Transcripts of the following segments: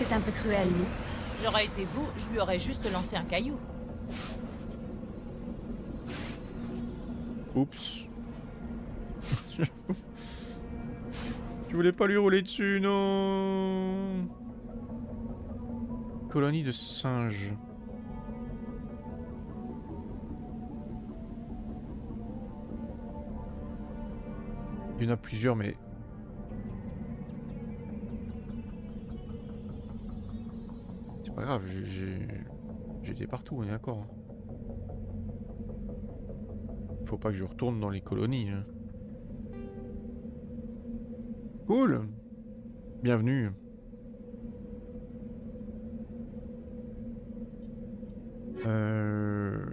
C'était un peu cruel, non? J'aurais été vous, je lui aurais juste lancé un caillou. Oups. Tu voulais pas lui rouler dessus, non? Colonie de singes. Il y en a plusieurs, mais... C'est pas grave, j'ai été partout, on est d'accord. Faut pas que je retourne dans les colonies. Hein. Cool. Bienvenue. Euh...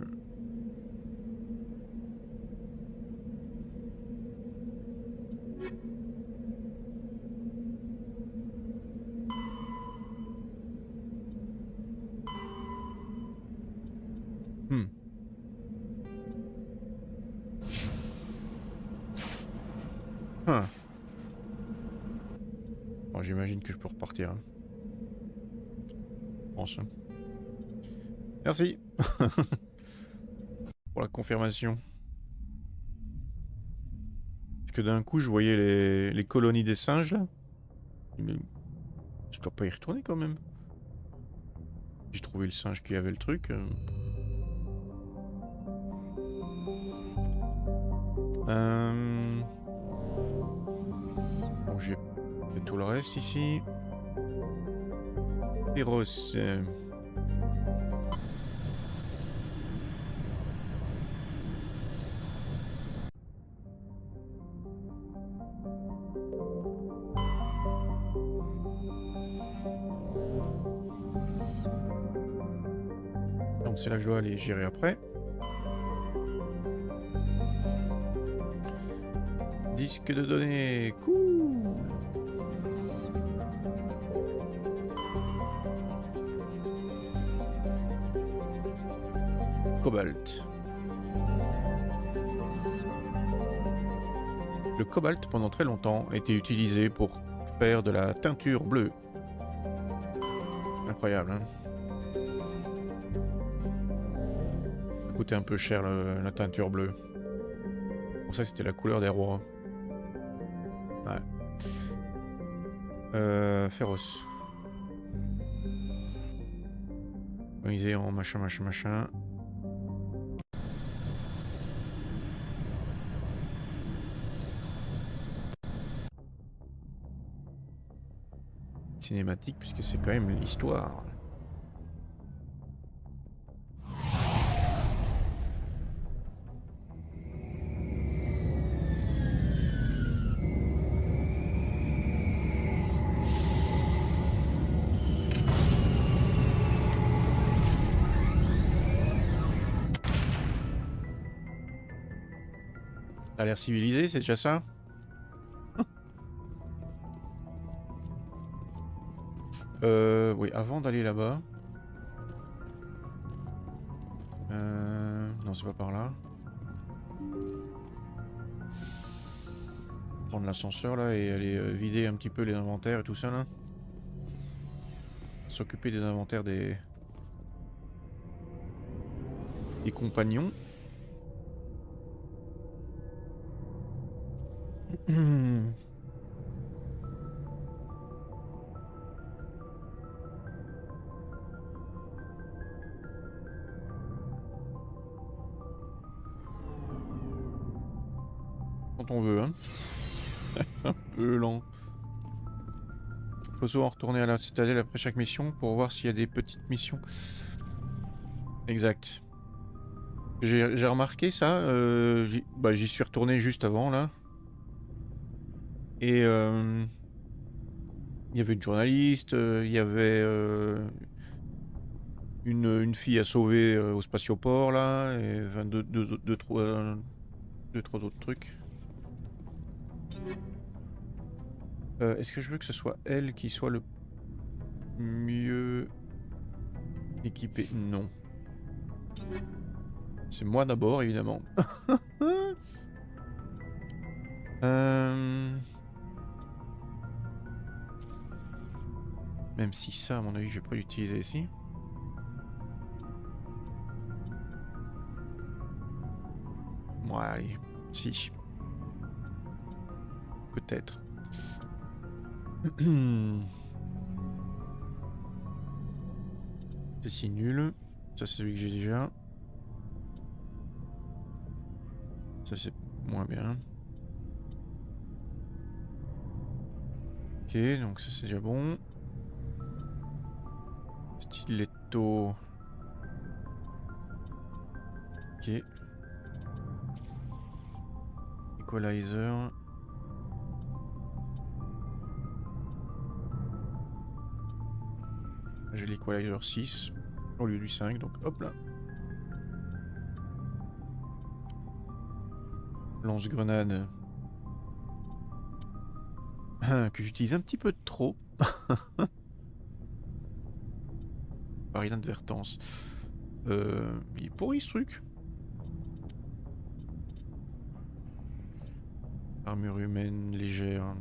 Hmm. Ah. Bon, j'imagine que je peux repartir. Hein. Je pense. Hein. Merci. Pour la confirmation. Parce que d'un coup, je voyais les colonies des singes, là. Mais je dois pas y retourner, quand même. J'ai trouvé le singe qui avait le truc. Bon, j'ai fait tout le reste ici. Féroce. Donc c'est là que je dois aller gérer après. Disque de données. Cool. Cobalt. Le cobalt, pendant très longtemps, a été utilisé pour faire de la teinture bleue. Incroyable, hein? Ça coûtait un peu cher la teinture bleue. Pour ça, c'était la couleur des rois. Ouais. Féroce. Organisé en machin, machin, machin. Cinématique, puisque c'est quand même l'histoire. Ça a l'air civilisé, c'est déjà ça? Oui, avant d'aller là-bas. Non, c'est pas par là. Prendre l'ascenseur là et aller vider un petit peu les inventaires et tout ça là. S'occuper des inventaires des compagnons. Quand on veut, hein. Un peu lent. Faut souvent retourner à la citadelle après chaque mission pour voir s'il y a des petites missions. Exact. J'ai remarqué ça. J'y suis retourné juste avant là. Et il y avait une journaliste, il y avait une fille à sauver au spatioport là, et enfin, deux, trois autres trucs. Est-ce que je veux que ce soit elle qui soit le mieux équipée? Non. C'est moi d'abord, évidemment. Même si ça, à mon avis, je vais pas l'utiliser ici. Ouais, allez, si. Peut-être. C'est si nul. Ça, c'est celui que j'ai déjà. Ça, c'est moins bien. Ok, donc ça, c'est déjà bon. Stiletto. Ok. Equalizer. J'ai l'equalizer 6 au lieu du 5, donc hop là. Lance-grenade. Que j'utilise un petit peu trop. Par inadvertance. Il est pourri ce truc. Armure humaine légère.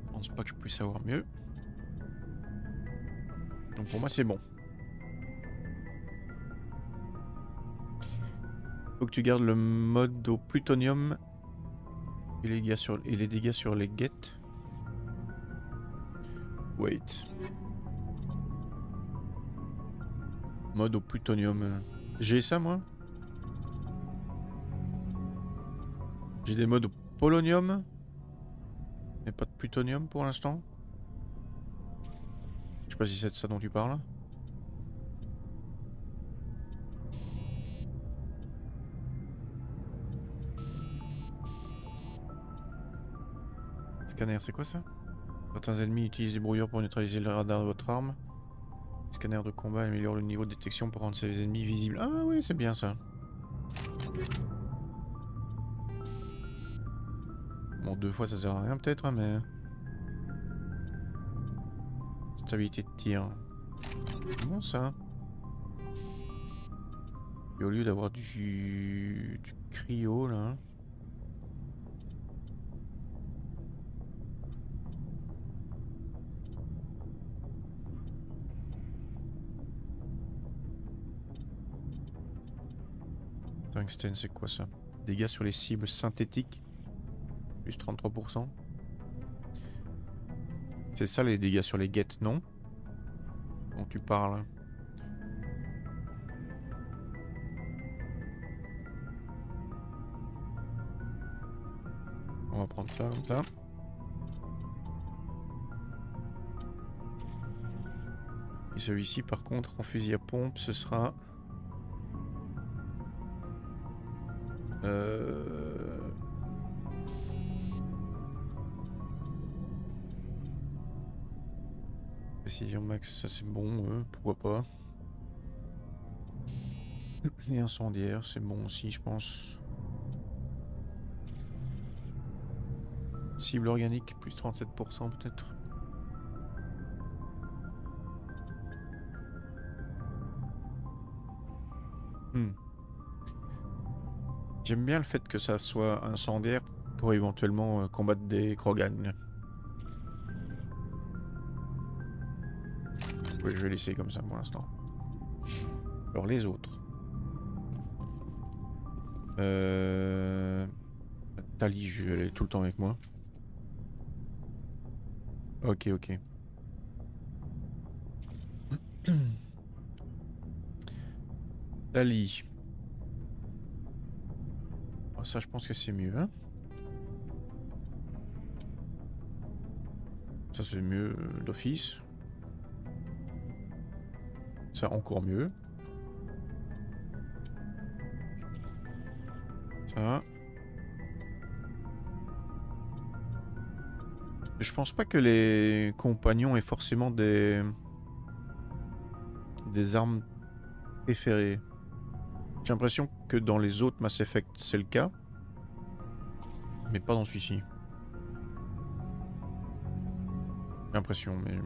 Je pense pas que je puisse savoir mieux. Donc pour moi c'est bon. Faut que tu gardes le mode au plutonium et les dégâts sur les guettes. Wait. Mode au plutonium. J'ai ça moi? J'ai des modes au polonium. Mais pas de plutonium pour l'instant. Je sais pas si c'est de ça dont tu parles. Scanner, c'est quoi ça? Certains ennemis utilisent des brouilleurs pour neutraliser le radar de votre arme. Scanner de combat améliore le niveau de détection pour rendre ses ennemis visibles. Ah oui, c'est bien ça. Bon, 2 fois ça sert à rien peut-être, hein, mais... Stabilité de tir. C'est bon ça. Et au lieu d'avoir du cryo là... Tungsten, c'est quoi ça? Dégâts sur les cibles synthétiques. Plus 33%. C'est ça les dégâts sur les guettes, non? Dont tu parles. On va prendre ça comme ça. Et celui-ci par contre en fusil à pompe ce sera... Précision max, ça c'est bon, pourquoi pas. Et incendiaire, c'est bon aussi je pense. Cible organique, plus 37% peut-être. J'aime bien le fait que ça soit incendiaire pour éventuellement combattre des Krogan. Oui, je vais laisser comme ça pour l'instant. Alors les autres. Tali, je vais aller tout le temps avec moi. Ok, ok. Tali. Oh, ça, je pense que c'est mieux. Hein, ça, c'est mieux d'office. Ça, encore mieux. Ça. Je pense pas que les compagnons aient forcément des armes préférées. J'ai l'impression que dans les autres Mass Effect c'est le cas, mais pas dans celui-ci. J'ai l'impression, mais...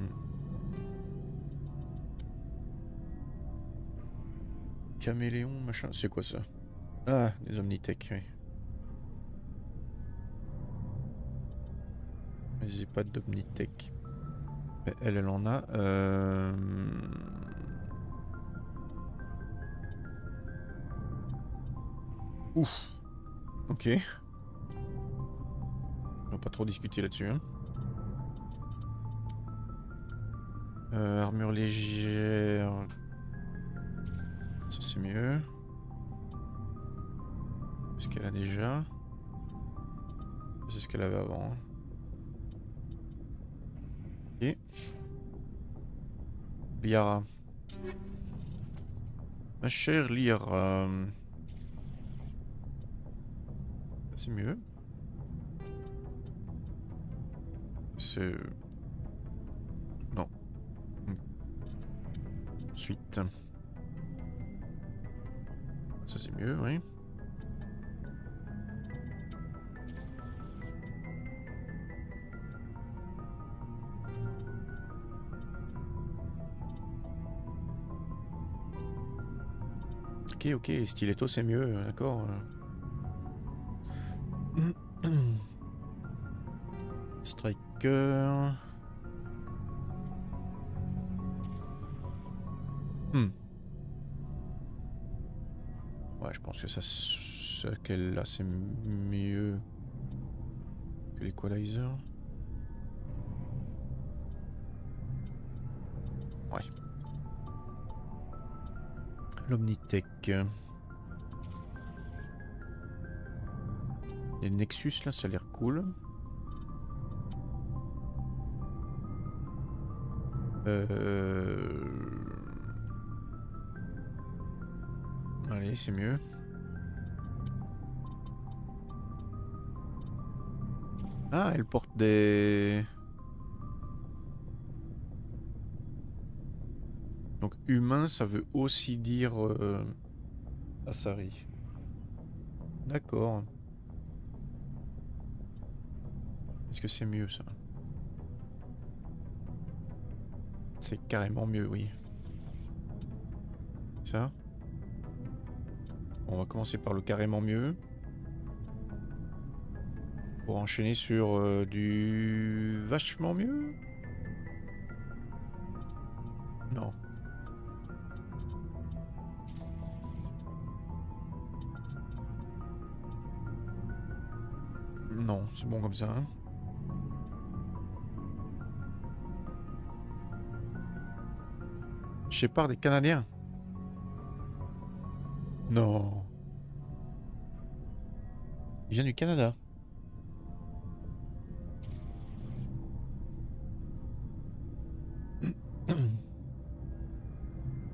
Caméléon, machin. C'est quoi ça? Ah, des Omnitech, oui. J'ai pas d'Omnitech. Elle en a. Ouf. Ok. On va pas trop discuter là-dessus. Hein. Armure légère. Ça c'est mieux. C'est ce qu'elle a déjà. C'est ce qu'elle avait avant. Hein. Ok. Liara. Ma chère Liara. C'est mieux. C'est... Non. Ensuite. Ça c'est mieux, oui. Ok, Stiletto c'est mieux, d'accord. Striker. Ouais, je pense que ça, ce qu'elle a, c'est mieux que l'Equalizer. Ouais. L'Omnitech. Les Nexus, là, ça a l'air cool. Allez, c'est mieux. Ah, elle porte des... Donc humain, ça veut aussi dire Asari. D'accord. Est-ce que c'est mieux ça? C'est carrément mieux, oui. Ça. On va commencer par le carrément mieux. Pour enchaîner sur du vachement mieux. Non. Non, c'est bon comme ça. Hein. Shepard des Canadiens. Non. Il vient du Canada.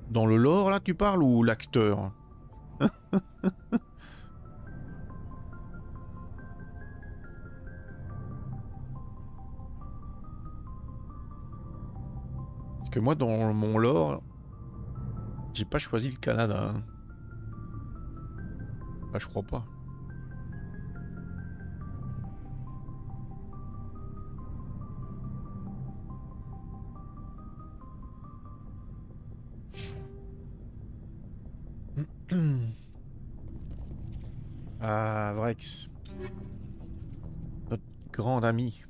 Dans le lore, là, tu parles, ou l'acteur? Parce que moi, dans mon lore, j'ai pas choisi le Canada. Hein. Bah, je crois pas. Ah, Vrex. Notre grand ami.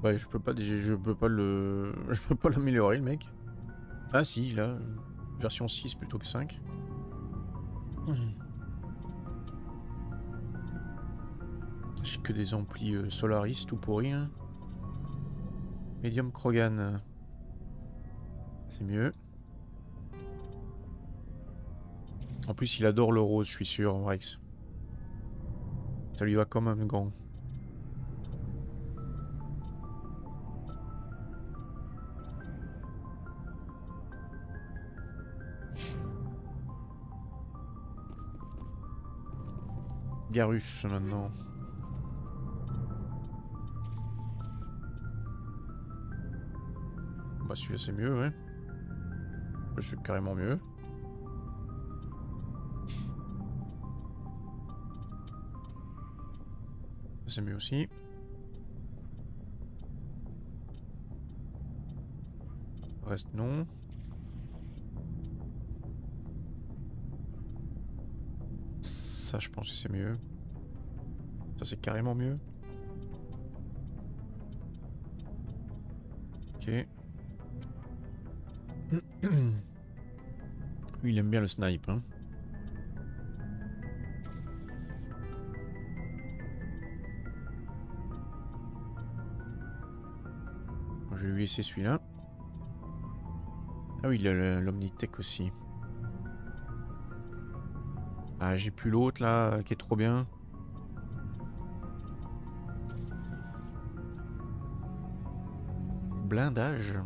Ouais, je peux pas le, je peux pas l'améliorer, le mec. Ah si, là, version 6 plutôt que 5. J'ai que des amplis Solaris tout pourri. Hein. Medium Krogan. C'est mieux. En plus, il adore le rose, je suis sûr, Rex. Ça lui va comme un gant. Garus maintenant. Bah celui-là c'est mieux, ouais. C'est carrément mieux. Ça c'est mieux aussi. Le reste non. Ça je pense que c'est mieux. Ça c'est carrément mieux. Ok. Lui il aime bien le snipe hein. Je vais lui laisser celui-là. Ah oui, il a l'Omnitech aussi. Ah, j'ai plus l'autre là, qui est trop bien. Blindage.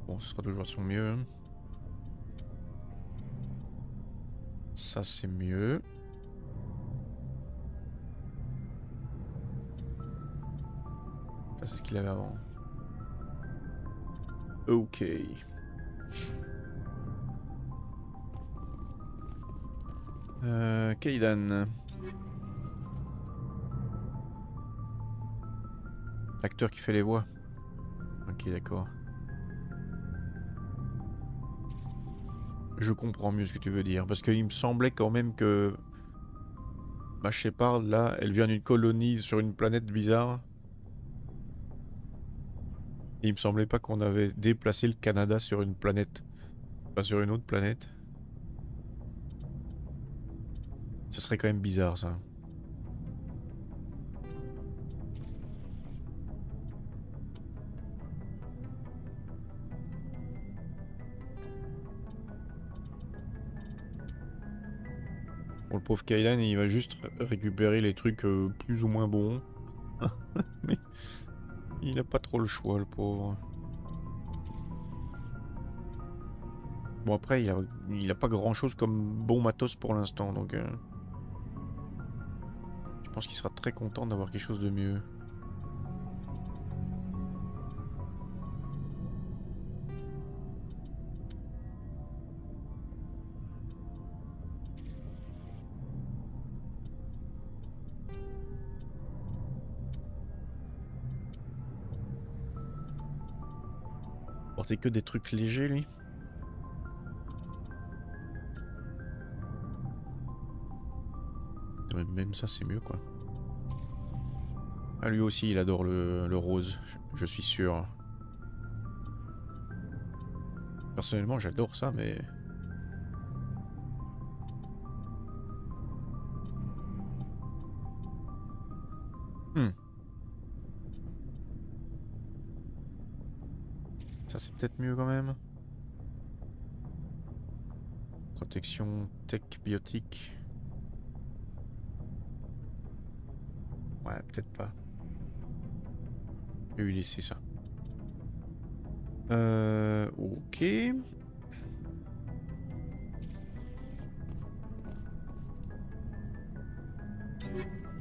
Bon, ce sera toujours son mieux. Ça, c'est mieux. Ça, c'est ce qu'il avait avant. Ok. Kaidan. L'acteur qui fait les voix. Ok, d'accord. Je comprends mieux ce que tu veux dire. Parce qu'il me semblait quand même que... Ma Shepard, là, elle vient d'une colonie sur une planète bizarre. Et il me semblait pas qu'on avait déplacé le Canada sur une planète. Pas sur une autre planète. Ça serait quand même bizarre, ça. Bon, le pauvre Kaidan, il va juste récupérer les trucs plus ou moins bons. Mais il a pas trop le choix, le pauvre. Bon, après, il a pas grand chose comme bon matos pour l'instant, donc... je pense qu'il sera très content d'avoir quelque chose de mieux. Porter que des trucs légers, lui. Même ça, c'est mieux, quoi. Ah, lui aussi, il adore le rose, je suis sûr. Personnellement, j'adore ça, mais... Ça, c'est peut-être mieux, quand même. Protection tech biotique. Ouais, peut-être pas. Je vais lui laisser ça. Ok.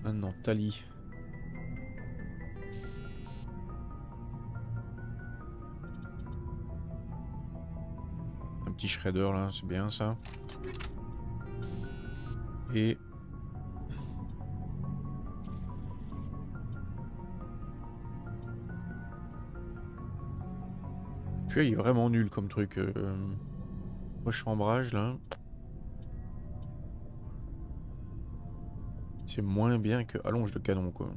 Maintenant, Tali. Un petit shredder là, c'est bien ça. Et... celui-là, il est vraiment nul comme truc. Rechambrage là. C'est moins bien que allonge de canon quoi.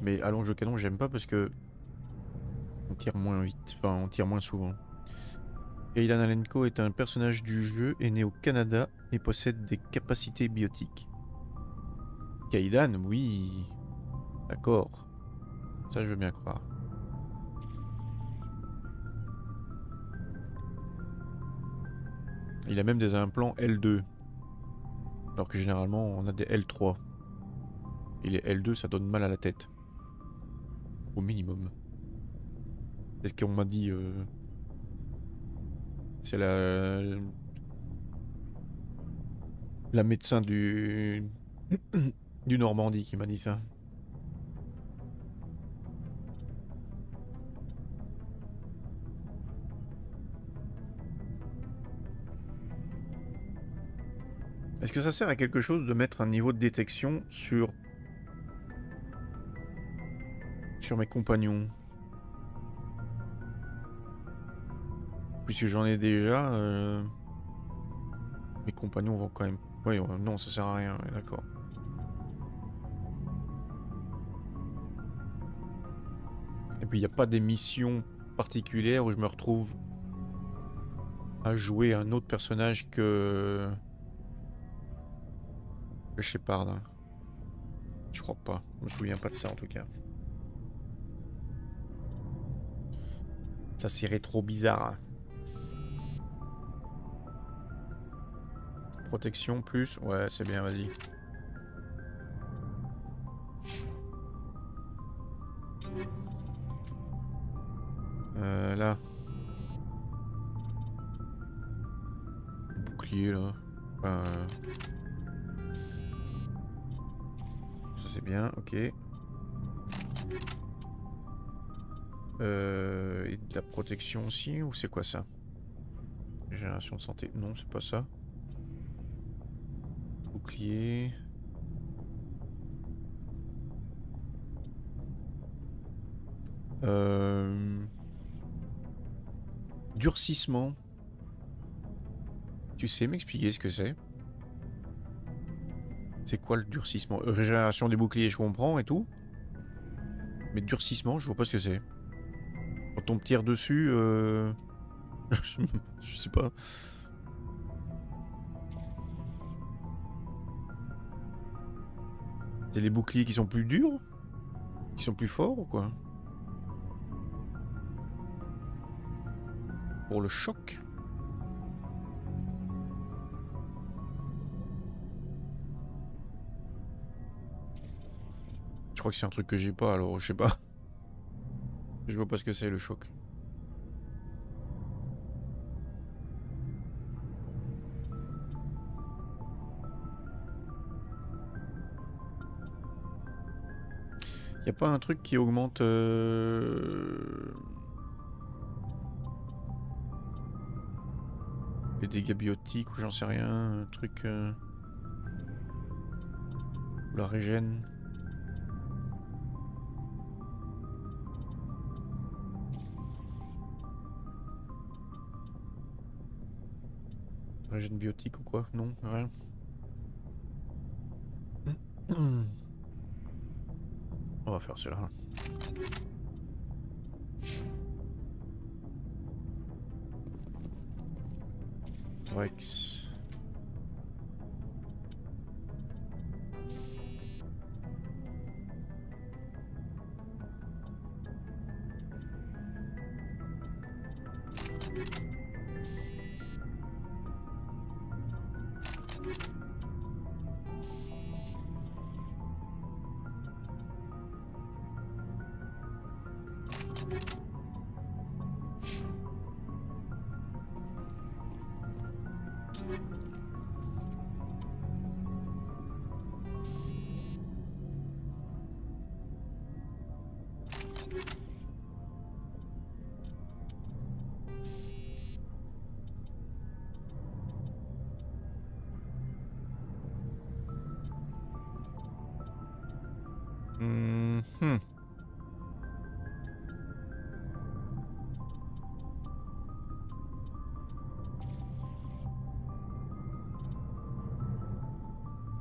Mais allonge de canon, j'aime pas parce que on tire moins vite. Enfin, on tire moins souvent. Kaidan Alenko est un personnage du jeu, est né au Canada et possède des capacités biotiques. Kaidan, oui. D'accord. Ça, je veux bien croire. Il a même des implants L2. Alors que généralement, on a des L3. Et les L2, ça donne mal à la tête. Au minimum. C'est ce qu'on m'a dit. C'est la médecin du Normandie qui m'a dit ça. Est-ce que ça sert à quelque chose de mettre un niveau de détection sur mes compagnons? Puisque j'en ai déjà, mes compagnons vont quand même... Oui, non, ça sert à rien, ouais, d'accord. Et puis il n'y a pas des missions particulières où je me retrouve à jouer un autre personnage que Shepard. Hein. Je crois pas. Je me souviens pas de ça en tout cas. Ça serait trop bizarre. Hein. Protection plus. Ouais, c'est bien, vas-y. Là. Bouclier là. Ça c'est bien, ok. Et de la protection aussi, ou c'est quoi ça? Génération de santé. Non, c'est pas ça. Bouclier. Durcissement. Tu sais m'expliquer ce que c'est? C'est quoi le durcissement? Régénération des boucliers, je comprends et tout. Mais durcissement, je vois pas ce que c'est. Quand on me tire dessus, je sais pas. C'est les boucliers qui sont plus durs? Qui sont plus forts ou quoi? Pour le choc? Je crois que c'est un truc que j'ai pas, alors je sais pas. Je vois pas ce que c'est le choc. Y a pas un truc qui augmente les dégâts biotiques ou j'en sais rien, un truc la régène. Régène biotique ou quoi? Non, rien. On va faire cela. Rex.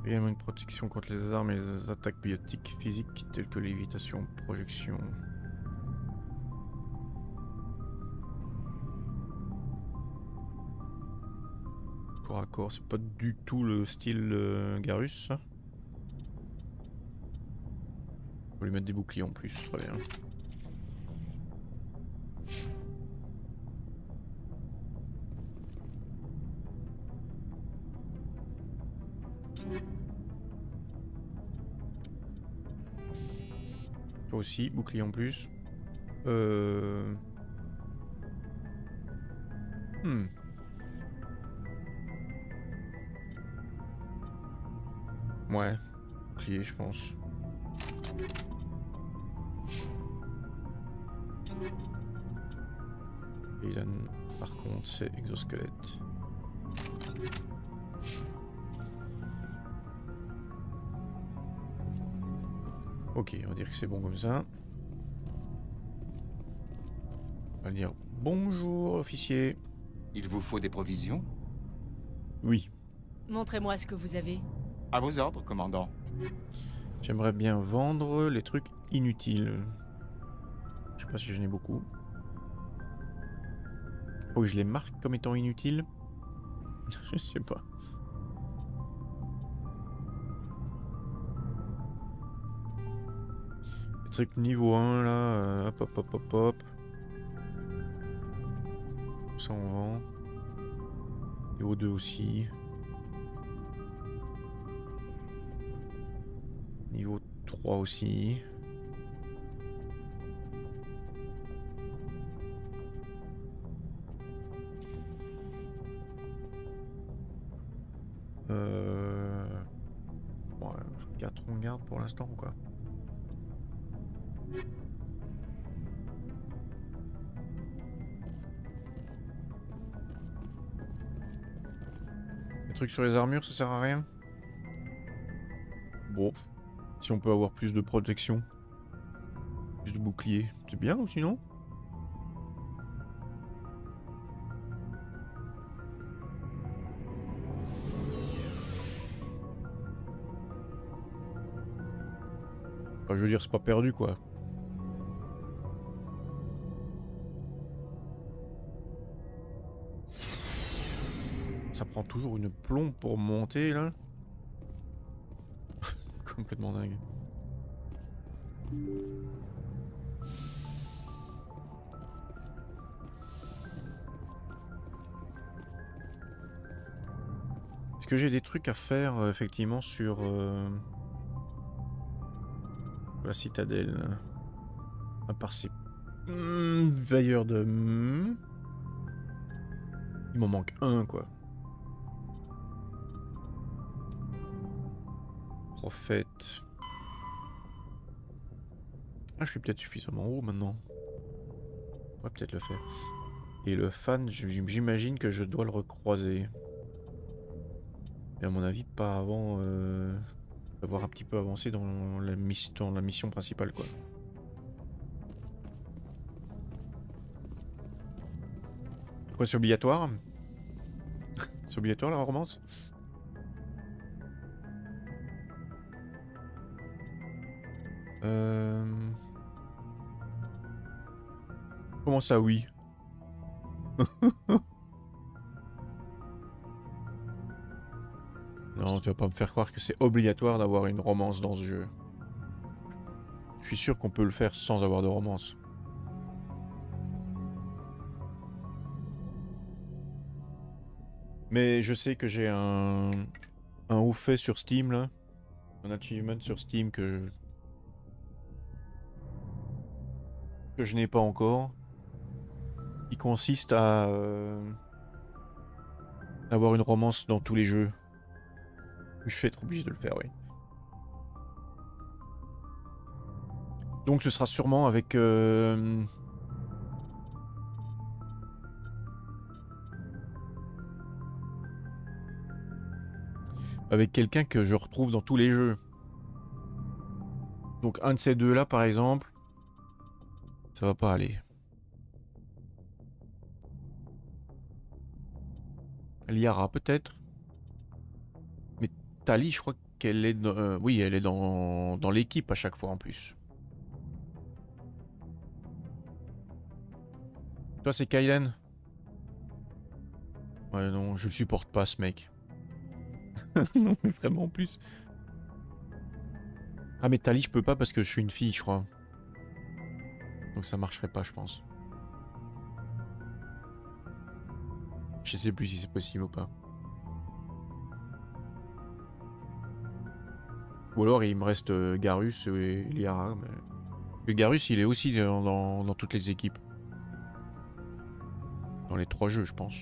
Également une protection contre les armes et les attaques biotiques physiques telles que lévitation, projection. Corps à corps, c'est pas du tout le style Garrus, ça. On va lui mettre des boucliers en plus, très bien. Toi aussi, bouclier en plus. Ouais, bouclier, je pense. Et là, par contre, c'est exosquelette. Ok, on va dire que c'est bon comme ça. On va dire bonjour, officier. Il vous faut des provisions? Oui, Montrez-moi ce que vous avez. À vos ordres, commandant. j'aimerais bien vendre les trucs inutiles. Je sais pas si j'en ai beaucoup. Faut que je les marque comme étant inutiles. Je sais pas. Les trucs niveau 1 là, hop hop hop hop hop. Ça on vend. Niveau 2 aussi. Niveau 3 aussi. Ouais, 4 on garde pour l'instant quoi. Les trucs sur les armures ça sert à rien. Bon, si on peut avoir plus de protection, plus de bouclier, c'est bien ou sinon? Enfin, je veux dire, c'est pas perdu quoi. Ça prend toujours une plombe pour monter là. Complètement dingue. Est-ce que j'ai des trucs à faire effectivement sur la citadelle? À part ces veilleurs de... Il m'en manque un quoi. Prophète. Ah, je suis peut-être suffisamment haut maintenant. On va peut-être le faire. Et le fan, j'imagine que je dois le recroiser. Et à mon avis, pas avant d'avoir un petit peu avancé dans la mission principale, quoi. Quoi, c'est obligatoire? C'est obligatoire la romance? Comment ça, oui? Non, tu vas pas me faire croire que c'est obligatoire d'avoir une romance dans ce jeu. Je suis sûr qu'on peut le faire sans avoir de romance. Mais je sais que j'ai un haut fait sur Steam là. Un achievement sur Steam que je n'ai pas encore. Qui consiste à avoir une romance dans tous les jeux. Je vais être obligé de le faire, oui. Donc ce sera sûrement avec... avec quelqu'un que je retrouve dans tous les jeux. Donc un de ces deux là par exemple, ça va pas aller. Liara peut-être. Mais Tali, je crois qu'elle est dans... oui, elle est dans l'équipe à chaque fois en plus. Toi c'est Kaiden? Ouais non, je le supporte pas ce mec. Non mais vraiment en plus. Ah mais Tali je peux pas parce que je suis une fille je crois. Donc ça marcherait pas je pense. Je sais plus si c'est possible ou pas. Ou alors il me reste Garus et Liara. Mais... Le Garus il est aussi dans toutes les équipes. Dans les 3 jeux je pense.